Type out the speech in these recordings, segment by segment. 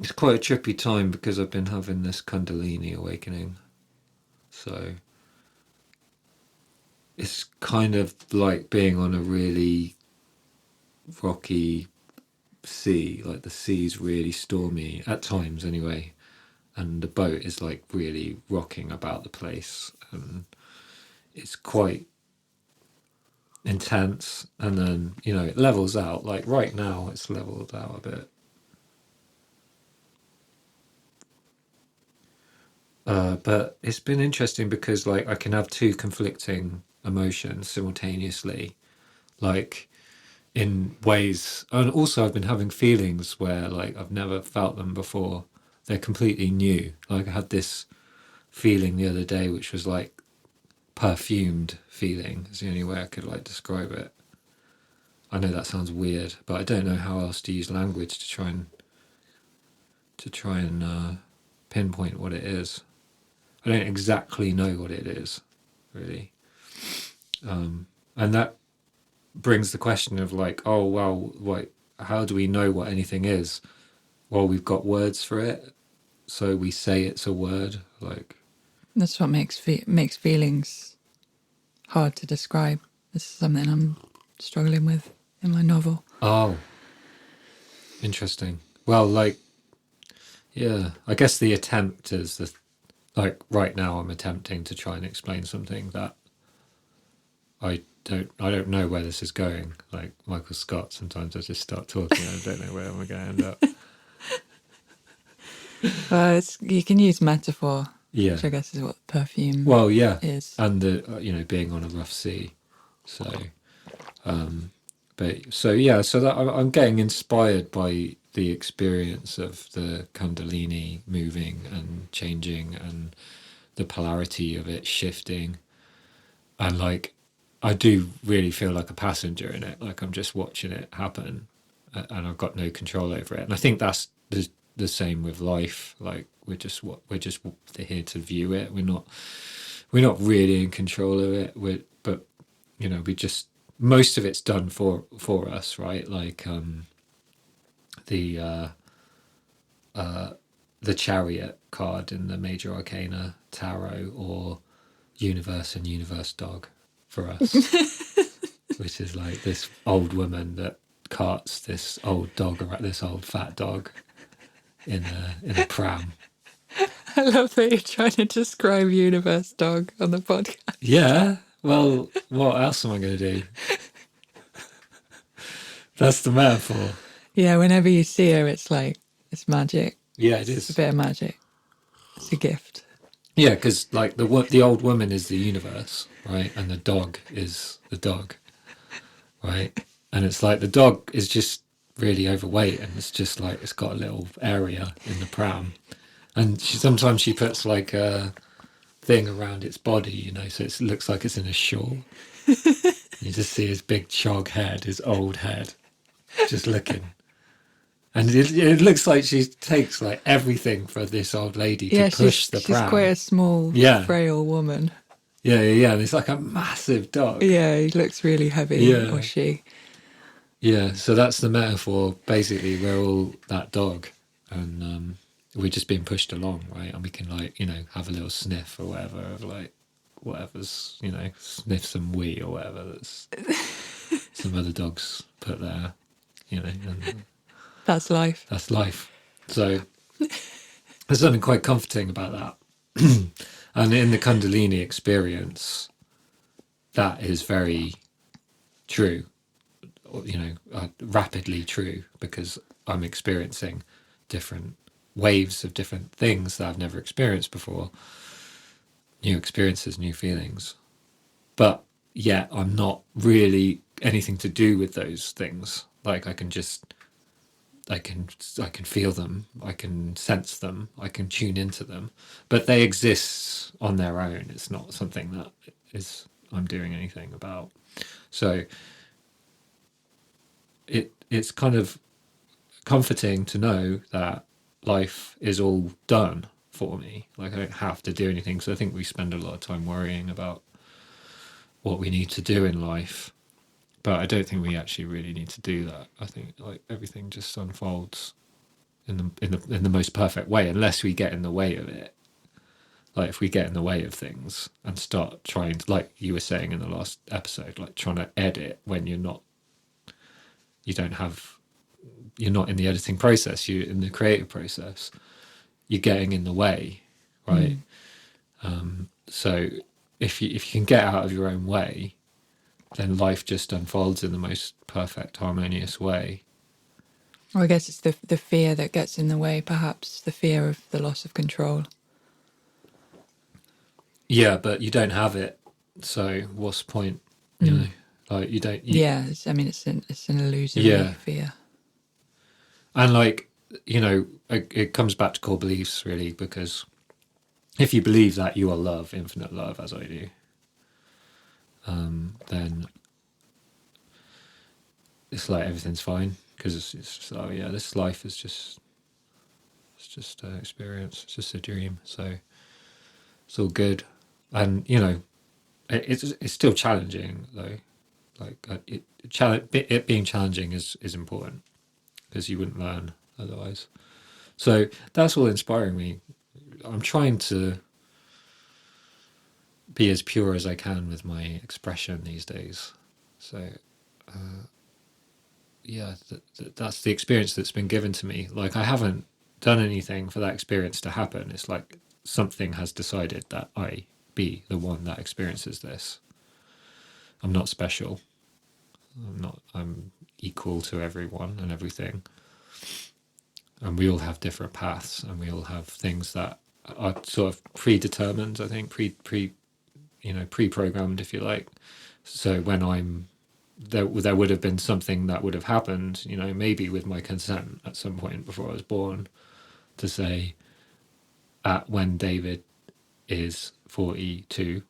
it's quite a trippy time because I've been having this Kundalini awakening. So it's kind of like being on a really rocky sea. Like the sea's really stormy at times anyway. And the boat is like really rocking about the place. And it's quite intense. And then, it levels out. Like right now, it's leveled out a bit. But it's been interesting because like I can have two conflicting emotions simultaneously, like in ways, and also I've been having feelings where like I've never felt them before. They're completely new. Like I had this feeling the other day which was like perfumed feeling is the only way I could like describe it. I know that sounds weird, but I don't know how else to use language to try and pinpoint what it is. I don't exactly know what it is, really. And that brings the question of like, oh, well, like, how do we know what anything is? Well, we've got words for it, so we say it's a word. Like That's what makes feelings hard to describe. This is something I'm struggling with in my novel. oh, interesting. Well, like, yeah, I guess the attempt is like right now I'm attempting to try and explain something that I don't know where this is going. Like Michael Scott, sometimes I just start talking and I don't know where I'm going to end up. Well, you can use metaphor, Yeah. which I guess is what perfume Well, yeah, is. and the being on a rough sea. So, but so yeah, so that I'm getting inspired by the experience of the Kundalini moving and changing and the polarity of it shifting, and like I do really feel like a passenger in it. Like I'm just watching it happen, and I've got no control over it. And I think that's the same with life. Like we're just here to view it. We're not really in control of it. But we just most of it's done for us, right? Like the the Chariot card in the Major Arcana Tarot, or Universe and Universe Dog for us, which is like this old woman that carts this old dog, this old fat dog, in a pram. I love that you're trying to describe Universe Dog on the podcast. Yeah. Well, what else am I going to do? That's the metaphor. Yeah, whenever you see her, it's like, it's magic. Yeah, it It's a is. bit of magic. It's a gift. Yeah, because like the old woman is the universe, right, and the dog is the dog, right, and it's like the dog is just really overweight, and it's just like it's got a little area in the pram, and sometimes she puts like a thing around its body, so it looks like it's in a shawl. You just see his big chog head, his old head, just looking. And it looks like she takes like everything for this old lady to push the pram. She's quite a small, frail woman. Yeah. And it's like a massive dog. Yeah, he looks really heavy, or she. Yeah, so that's the metaphor. Basically, we're all that dog, and we're just being pushed along, right? And we can like, have a little sniff or whatever of like whatever's, sniff some wee or whatever that's some other dogs put there, and That's life. that's life. So there's something quite comforting about that. And in the Kundalini experience, that is very true, rapidly true, because I'm experiencing different waves of different things that I've never experienced before. New experiences, new feelings. But yet I'm not really anything to do with those things. Like I can feel them, I can sense them, I can tune into them, but they exist on their own. It's not something that I'm doing anything about. So it's kind of comforting to know that life is all done for me. Like I don't have to do anything. So I think we spend a lot of time worrying about what we need to do in life, but I don't think we actually really need to do that. I think like everything just unfolds in the most perfect way, unless we get in the way of it. Like if we get in the way of things and start trying to, like you were saying in the last episode, like trying to edit when you're not in the editing process, you're in the creative process, you're getting in the way, right? So if you can get out of your own way, then life just unfolds in the most perfect, harmonious way. Or I guess it's the fear that gets in the way, perhaps the fear of the loss of control. Yeah, but you don't have it, so what's the point? You know, like you don't. Yeah, I mean, it's an illusory fear. And like, it comes back to core beliefs really, because if you believe that you are love, infinite love, as I do, then it's like everything's fine, because it's just, oh yeah, this life is just an experience, it's just a dream, so it's all good. And it's still challenging though. Like it being challenging is important, because you wouldn't learn otherwise. So that's all inspiring me. I'm trying to be as pure as I can with my expression these days. So that's the experience that's been given to me. Like I haven't done anything for that experience to happen. It's like something has decided that I be the one that experiences this. I'm not special. I'm equal to everyone and everything. And we all have different paths, and we all have things that are sort of predetermined, I think, pre-programmed, if you like. So when there would have been something that would have happened, maybe with my consent at some point before I was born, to say, when David is 42,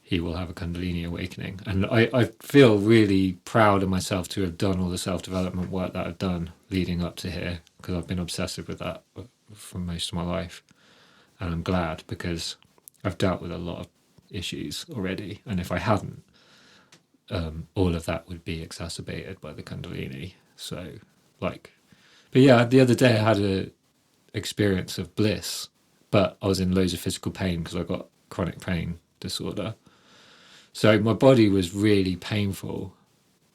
he will have a Kundalini awakening. And I feel really proud of myself to have done all the self-development work that I've done leading up to here, because I've been obsessive with that for most of my life. And I'm glad, because I've dealt with a lot of issues already. And if I hadn't, all of that would be exacerbated by the Kundalini. So, but yeah, the other day I had a experience of bliss, but I was in loads of physical pain because I got chronic pain disorder. So my body was really painful,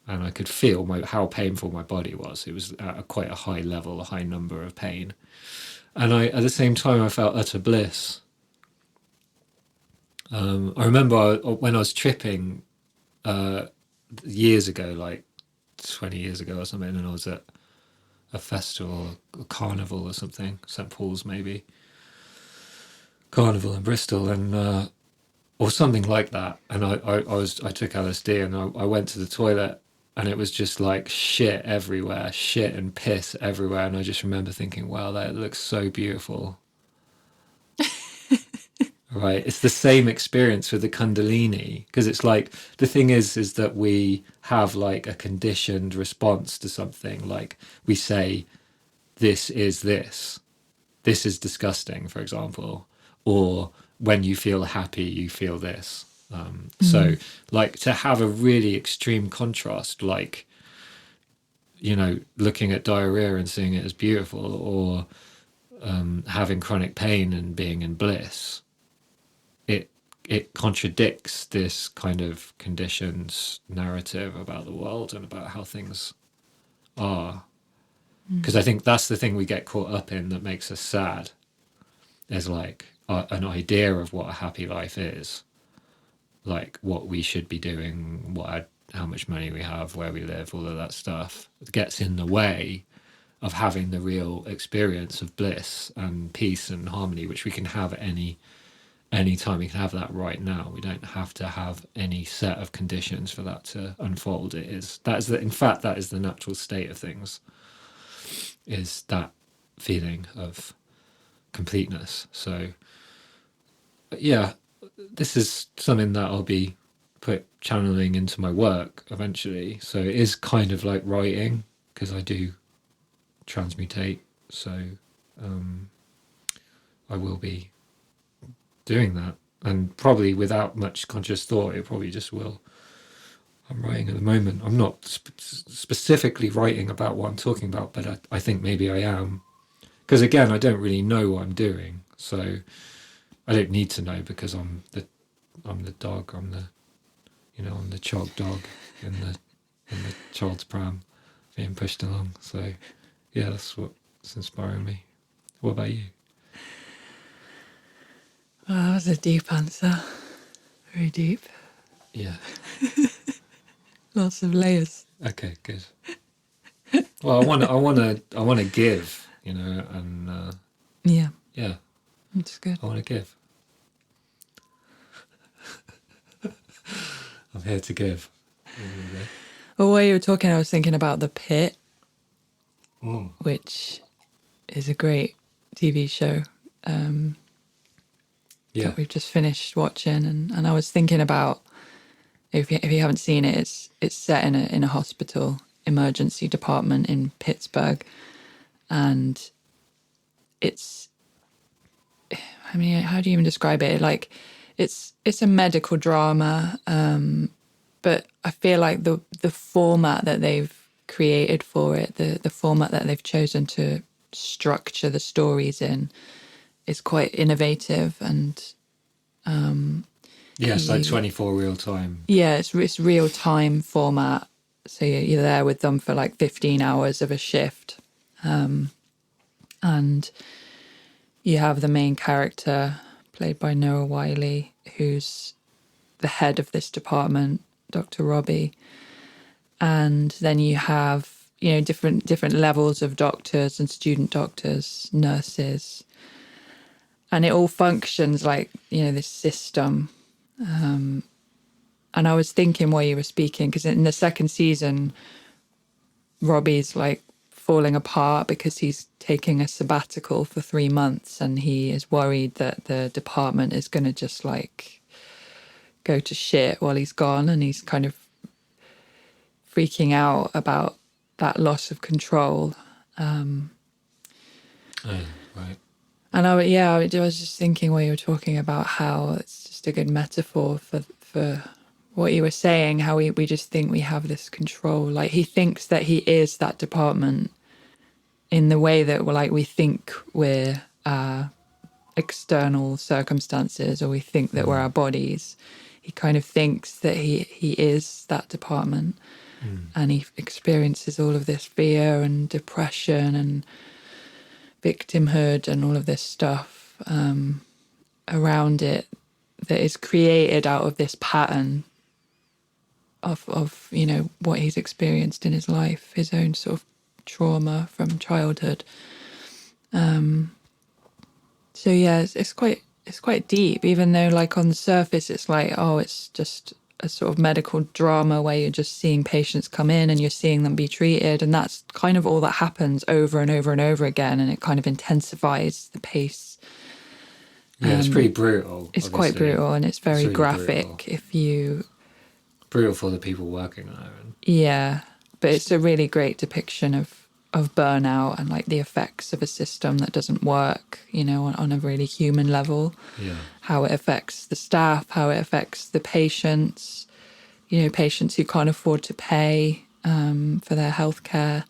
and I could feel how painful my body was. It was at quite a high level, a high number of pain. And at the same time, I felt utter bliss. I remember when I was tripping years ago, like 20 years ago or something, and I was at a festival, a carnival or something, St. Paul's maybe, carnival in Bristol, and or something like that. And I took LSD, and I went to the toilet, and it was just like shit everywhere, shit and piss everywhere. And I just remember thinking, wow, that looks so beautiful. Right, it's the same experience with the Kundalini, because it's like the thing is that we have like a conditioned response to something. Like we say, this is disgusting, for example, or when you feel happy, you feel this. So like to have a really extreme contrast, like looking at diarrhea and seeing it as beautiful, or having chronic pain and being in bliss. It contradicts this kind of conditioned narrative about the world and about how things are. Because I think that's the thing we get caught up in that makes us sad, is like an idea of what a happy life is, like what we should be doing, how much money we have, where we live, all of that stuff. It gets in the way of having the real experience of bliss and peace and harmony, which we can have at any time. We can have that right now. We don't have to have any set of conditions for that to unfold. In fact, that is the natural state of things, is that feeling of completeness. So yeah, this is something that I'll be channeling into my work eventually. So it is kind of like writing, because I do transmutate. So I will be doing that, and probably without much conscious thought, it probably just will. I'm writing at the moment. I'm not specifically writing about what I'm talking about, but I think maybe I am. Because again, I don't really know what I'm doing, so I don't need to know because I'm the dog. I'm the chog dog in the child's pram being pushed along. So yeah, that's what's inspiring me. What about you? Well, that was a deep answer. Very deep. Yeah. Lots of layers. Okay, good. Well, I want to give, and Yeah, yeah, it's good. I want to give. I'm here to give. Well, while you were talking, I was thinking about the Pitt, Mm. which is a great TV show Yeah. that we've just finished watching, and I was thinking about if you haven't seen it, it's set in a hospital emergency department in Pittsburgh, and it's, I mean, how do you even describe it? Like, it's a medical drama, but I feel like the format that they've created for it, the format that they've chosen to structure the stories in, is quite innovative, and Yeah, it's like 24 real time. yeah, it's real time format. So you're there with them for like 15 hours of a shift, and you have the main character played by Noah Wiley, who's the head of this department, Dr. Robbie, and then you have different levels of doctors and student doctors, nurses, and it all functions like this system. And I was thinking while you were speaking, because in the second season, Robbie's like falling apart because he's taking a sabbatical for 3 months, and he is worried that the department is going to just like go to shit while he's gone, and he's kind of freaking out about that loss of control. Right. And I was just thinking while you were talking about how it's just a good metaphor for what you were saying, how we just think we have this control. Like, he thinks that he is that department in the way that we think we're external circumstances, or we think that we're our bodies. He kind of thinks that he is that department, and he experiences all of this fear and depression and victimhood and all of this stuff around it that is created out of this pattern of what he's experienced in his life, his own sort of trauma from childhood. So yeah, it's quite deep, even though like on the surface it's like, oh, it's just a sort of medical drama where you're just seeing patients come in and you're seeing them be treated, and that's kind of all that happens over and over and over again, and it kind of intensifies the pace. Yeah, it's pretty brutal. It's obviously. quite brutal, and it's very really graphic. brutal. Brutal for the people working there. Yeah, but it's a really great depiction of burnout and like the effects of a system that doesn't work, on a really human level. Yeah. How it affects the staff, how it affects the patients, patients who can't afford to pay for their healthcare.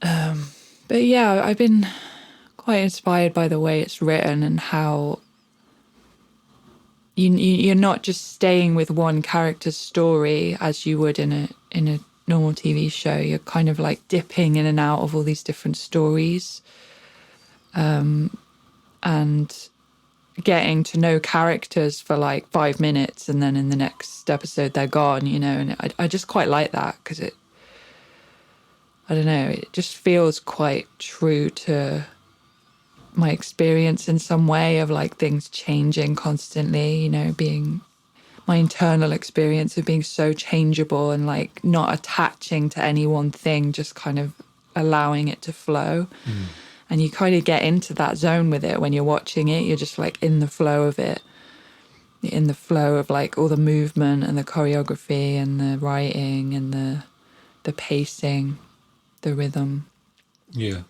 But yeah, I've been quite inspired by the way it's written, and how you're not just staying with one character's story as you would in a normal TV show. You're kind of like dipping in and out of all these different stories, and getting to know characters for like 5 minutes, and then in the next episode they're gone, and I just quite like that, because I don't know, it just feels quite true to my experience in some way of like things changing constantly, being my internal experience of being so changeable and like not attaching to any one thing, just kind of allowing it to flow. And you kind of get into that zone with it when you're watching it. You're just like in the flow of it, in the flow of like all the movement and the choreography and the writing and the pacing, the rhythm. Yeah.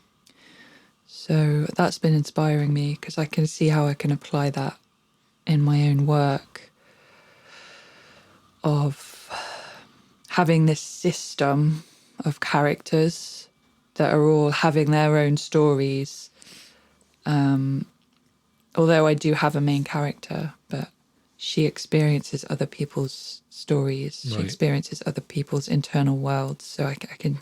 So that's been inspiring me, because I can see how I can apply that in my own work, of having this system of characters that are all having their own stories. Although I do have a main character, but she experiences other people's stories. She experiences other people's internal worlds. So I can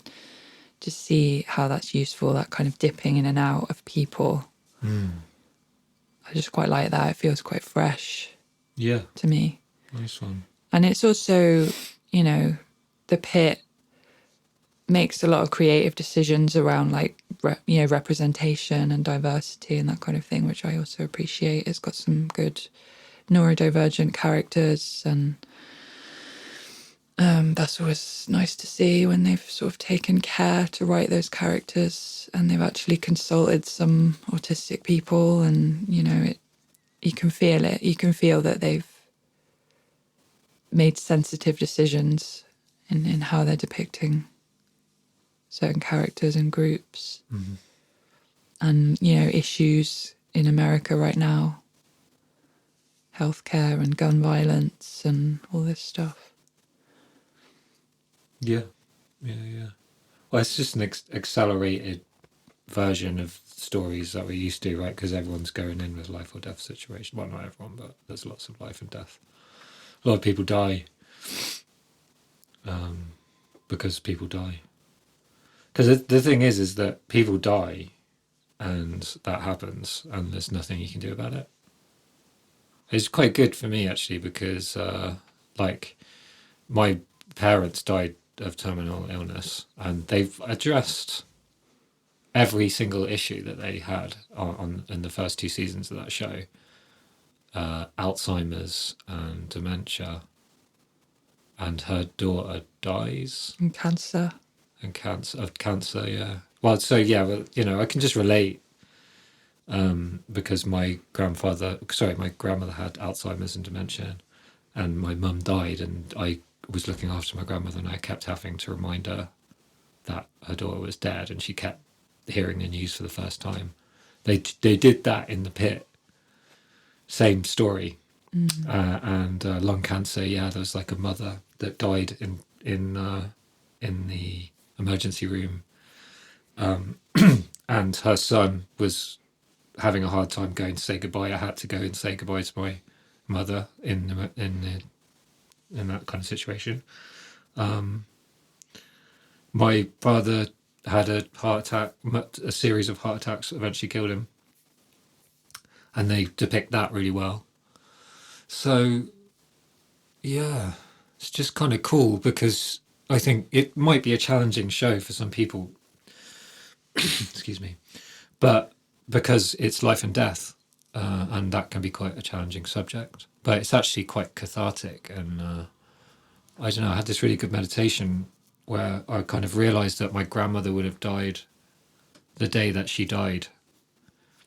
just see how that's useful, that kind of dipping in and out of people. I just quite like that. It feels quite fresh to me. Nice one. And it's also, you know, the Pitt makes a lot of creative decisions around like representation and diversity and that kind of thing, which I also appreciate. It's got some good neurodivergent characters, and that's always nice to see when they've sort of taken care to write those characters and they've actually consulted some autistic people, and you can feel it. You can feel that they've made sensitive decisions in how they're depicting certain characters and groups. And issues in America right now, healthcare and gun violence and all this stuff. Yeah. Well, it's just an accelerated version of stories that we're used to, right? Because everyone's going in with life or death situation. Well, not everyone, but there's lots of life and death. A lot of people die because people die. Because the thing is that people die, and that happens, and there's nothing you can do about it. It's quite good for me, actually, because like my parents died of terminal illness, and they've addressed every single issue that they had on in the first 2 seasons of that show. Alzheimer's and dementia, and her daughter dies. And cancer. And cancer, yeah. Well, so yeah, well, I can just relate because my grandmother had Alzheimer's and dementia, and my mum died, and I was looking after my grandmother, and I kept having to remind her that her daughter was dead, and she kept hearing the news for the first time. They did that in the Pitt. Same story. And lung cancer. Yeah, there was like a mother that died in the emergency room, and her son was having a hard time going to say goodbye. I had to go and say goodbye to my mother in that kind of situation. My brother had a heart attack, a series of heart attacks eventually killed him, and they depict that really well. So yeah, it's just kind of cool, because I think it might be a challenging show for some people excuse me, but because it's life and death, and that can be quite a challenging subject, but it's actually quite cathartic. And I don't know, I had this really good meditation where I kind of realized that my grandmother would have died the day that she died,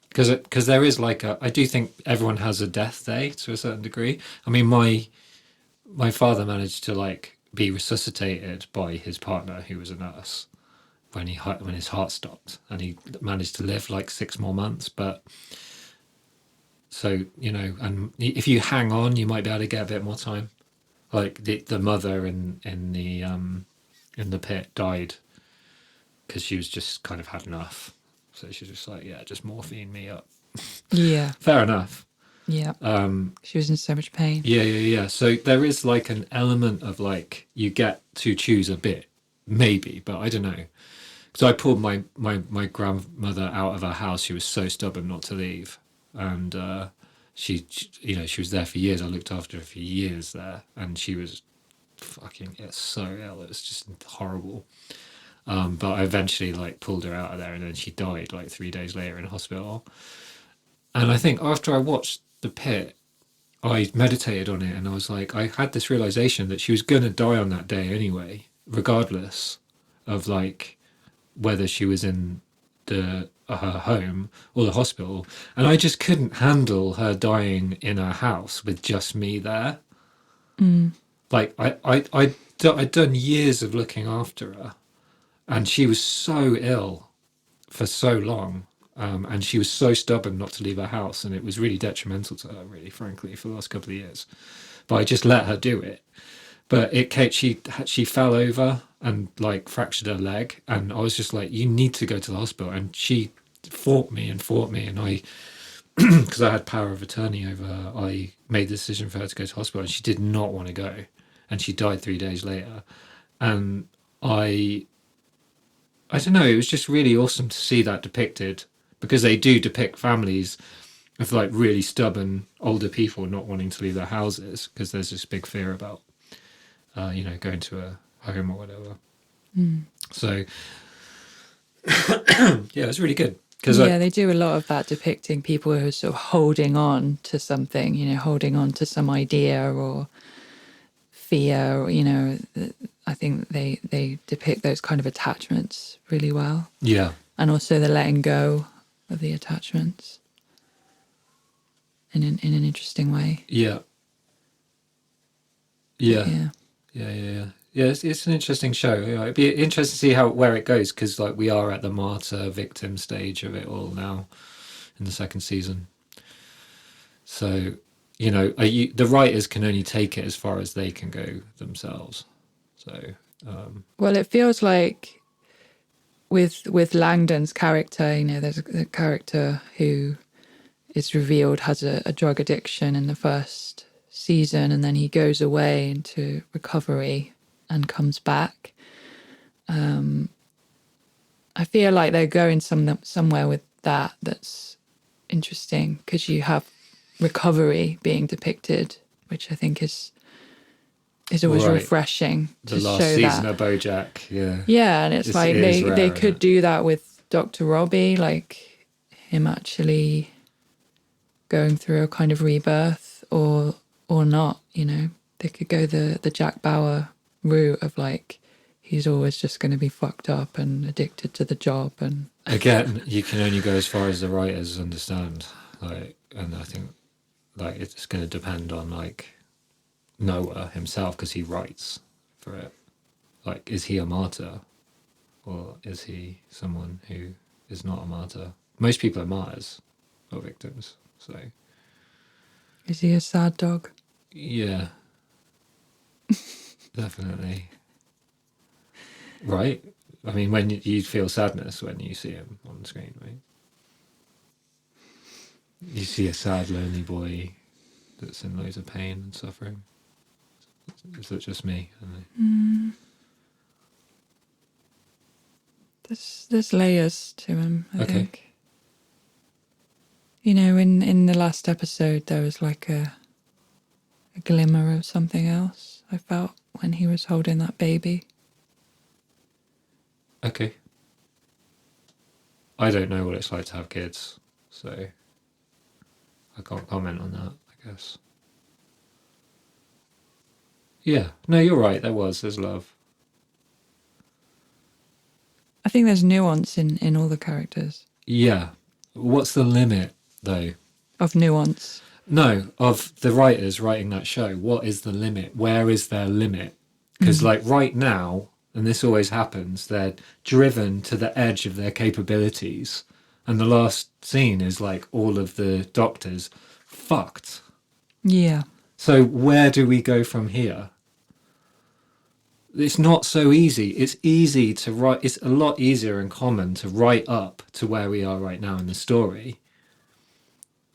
because there is like I do think everyone has a death day to a certain degree. I mean, my father managed to like be resuscitated by his partner, who was a nurse, when his heart stopped, and he managed to live like 6 more months. But so and if you hang on, you might be able to get a bit more time. Like the mother in the Pit died because she was just kind of had enough. So she was just like, yeah, just morphine me up. Yeah. Fair enough. Yeah. She was in so much pain. Yeah. So there is like an element of like, you get to choose a bit, maybe, but I don't know. So I pulled my grandmother out of her house. She was so stubborn not to leave, and she was there for years. I looked after her for years there, and she was so ill. It was just horrible. But I eventually like pulled her out of there, and then she died like 3 days later in a hospital. And I think after I watched The Pit, I meditated on it, and I was like, I had this realization that she was going to die on that day anyway, regardless of like whether she was in her home or the hospital. And I just couldn't handle her dying in her house with just me there. Like I'd done years of looking after her, and she was so ill for so long, and she was so stubborn not to leave her house, and it was really detrimental to her, really, frankly, for the last couple of years. But I just let her do it. But she fell over and like fractured her leg, and I was just like, you need to go to the hospital. And she fought me, and I, because I had power of attorney over her, I made the decision for her to go to hospital, and she did not want to go, and she died 3 days later. And I don't know, it was just really awesome to see that depicted, because they do depict families of like really stubborn older people not wanting to leave their houses because there's this big fear about going to a home or whatever. So yeah, it was really good because they do a lot of that, depicting people who are sort of holding on to something, holding on to some idea or fear, I think they depict those kind of attachments really well. yeah, And also the letting go of the attachments in an interesting way. yeah. It's an interesting show. It'd be interesting to see where it goes, because like we are at the martyr victim stage of it all now in the second season. So the writers can only take it as far as they can go themselves. So Well, it feels like with Langdon's character, there's a character who is revealed has a drug addiction in the first season, and then he goes away into recovery and comes back. I feel like they're going somewhere with that's interesting, because you have recovery being depicted, which I think is always refreshing to the last show season that. of BoJack, yeah, and it's like they could it? do that with Dr. Robbie, like him actually going through a kind of rebirth, or not. They could go the Jack Bauer route of like, he's always just going to be fucked up and addicted to the job. And again, you can only go as far as the writers understand. And I think it's going to depend on like Noah himself, because he writes for it. Like, is he a martyr, or is he someone who is not a martyr? Most people are martyrs or victims. So is he a sad dog? yeah, definitely. Right? I mean, when you feel sadness when you see him on the screen, right? You see a sad, lonely boy that's in loads of pain and suffering. Is it just me? There's layers to him, I think. In the last episode, there was like a glimmer of something else I felt when he was holding that baby. Okay. I don't know what it's like to have kids, so I can't comment on that, I guess. Yeah, no, you're right. There's love. I think there's nuance in all the characters. Yeah. What's the limit, though? Of nuance? No, of the writers writing that show. What is the limit? Where is their limit? Because like right now, and this always happens, they're driven to the edge of their capabilities. And the last scene is like all of the doctors fucked. Yeah. So where do we go from here? It's not so easy. It's easy to write. It's a lot easier and common to write up to where we are right now in the story,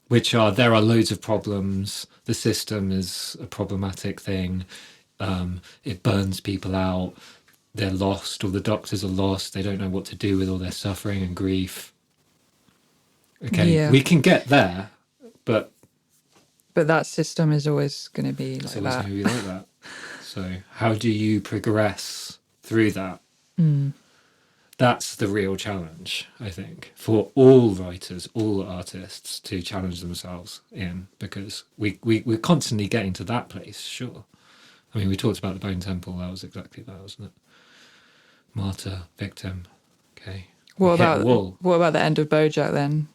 which are, there are loads of problems. The system is a problematic thing. It burns people out. They're lost. All the doctors are lost. They don't know what to do with all their suffering and grief. Okay, we can get there, but that system is always going to be like it's always that. going to be like that. So how do you progress through that? That's the real challenge, I think, for all writers, all artists, to challenge themselves in, because we're constantly getting to that place, sure. I mean, we talked about the Bone Temple. That was exactly that, wasn't it? Martyr, victim. Okay. What about the end of BoJack then?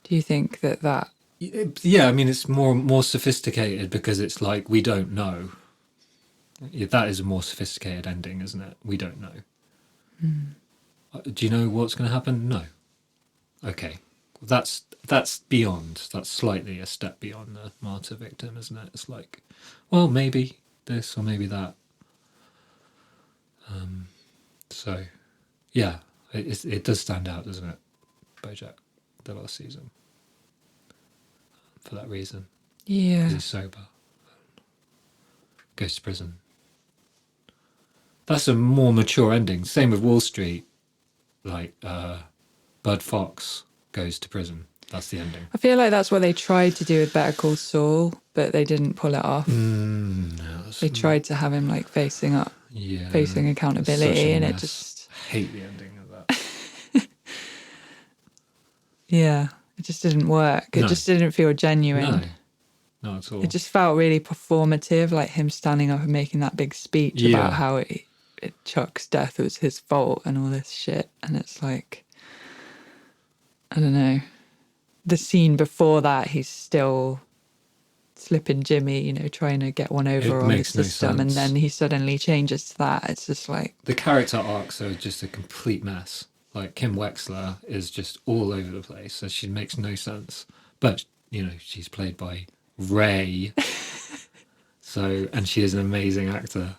Do you think that? Yeah, I mean, it's more sophisticated, because it's like, we don't know. Yeah, that is a more sophisticated ending, isn't it? We don't know. Do you know what's going to happen? No. Okay. That's beyond. That's slightly a step beyond the martyr victim, isn't it? It's like, well, maybe. this or maybe that. So, yeah, it does stand out, doesn't it? BoJack, the last season, for that reason. Yeah. Because he's sober, goes to prison. That's a more mature ending. Same with Wall Street. Like, Bud Fox goes to prison. That's the ending. I feel like that's what they tried to do with Better Call Saul, but they didn't pull it off. No, They tried to have him like facing accountability, and it just... I hate the ending of that. Yeah, it just didn't work. It just didn't feel genuine. No, not at all. It just felt really performative, like him standing up and making that big speech about how Chuck's death was his fault and all this shit. And it's like, I don't know. The scene before that, he's still slipping Jimmy, trying to get one over on the system. And then he suddenly changes to that. It's just like... The character arcs are just a complete mess. Like, Kim Wexler is just all over the place, so she makes no sense. But, she's played by Ray. And she is an amazing actor.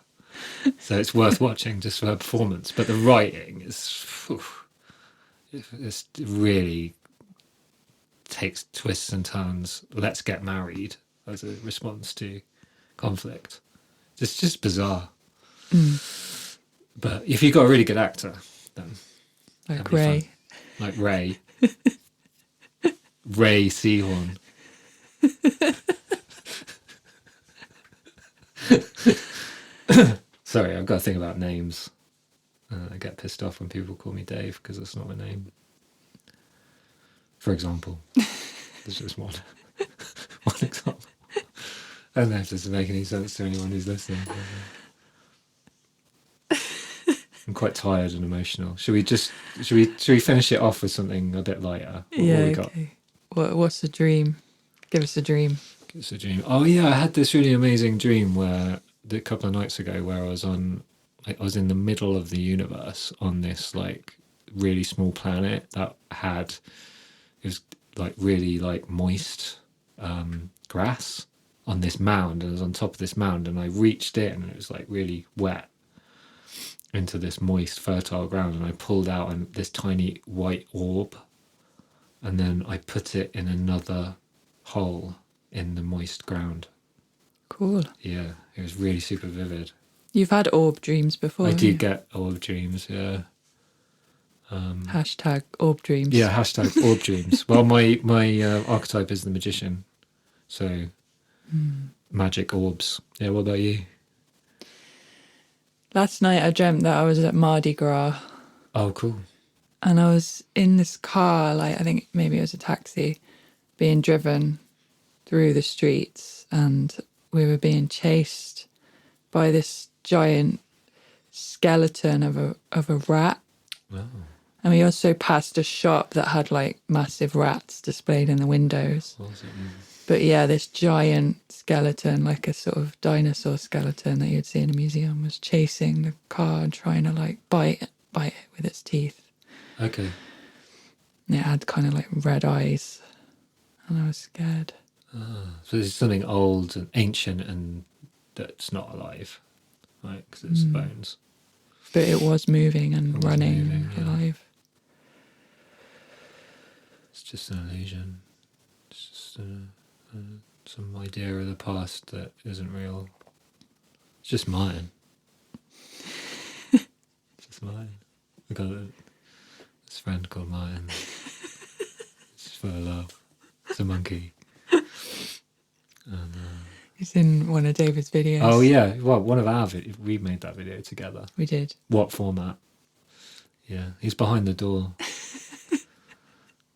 So it's worth watching just for her performance. But the writing is... It really takes twists and turns. Let's get married as a response to conflict. It's just bizarre. But if you've got a really good actor, then... Like Ray. Like Ray. Ray Seahorn. Sorry, I've got to think about names. I get pissed off when people call me Dave because that's not my name. For example. There's just one example. I don't know if this will make any sense to anyone who's listening. I'm quite tired and emotional. Should we finish it off with something a bit lighter? What we got? Okay. What's the dream? Give us a dream. Give us a dream. Oh yeah, I had this really amazing dream a couple of nights ago where I was in the middle of the universe on this like really small planet that it was like really like moist grass on this mound, and I was on top of this mound, and I reached in and it was like really wet into this moist, fertile ground, and I pulled out this tiny white orb, and then I put it in another hole in the moist ground. Cool. Yeah, it was really super vivid. You've had orb dreams before. I did get orb dreams, yeah. Hashtag orb dreams. Yeah, hashtag orb dreams. Well, my archetype is the magician, so magic orbs. Yeah, what about you? Last night I dreamt that I was at Mardi Gras. Oh, cool. And I was in this car, like I think maybe it was a taxi, being driven through the streets, and we were being chased by this giant skeleton of a rat. Oh. And we also passed a shop that had like massive rats displayed in the windows. Awesome. But yeah, this giant skeleton, like a sort of dinosaur skeleton that you'd see in a museum, was chasing the car and trying to like bite it with its teeth. Okay. And it had kind of like red eyes, and I was scared. So this is something old and ancient and that's not alive, right? Because it's bones. But it was moving and running alive. It's just an illusion. It's just some idea of the past that isn't real. It's just mine. It's just mine. I got this friend called Martin. It's full of love. It's a monkey. And, He's in one of David's videos. oh yeah, well, one of our we made that video together. We did. What format? Yeah, he's behind the door.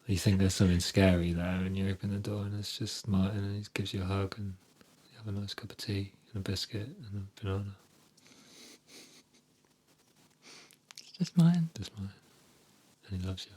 You think there's something scary there, and you open the door, and it's just Martin, and he gives you a hug, and you have a nice cup of tea, and a biscuit, and a banana. It's just mine. Just Martin. And he loves you.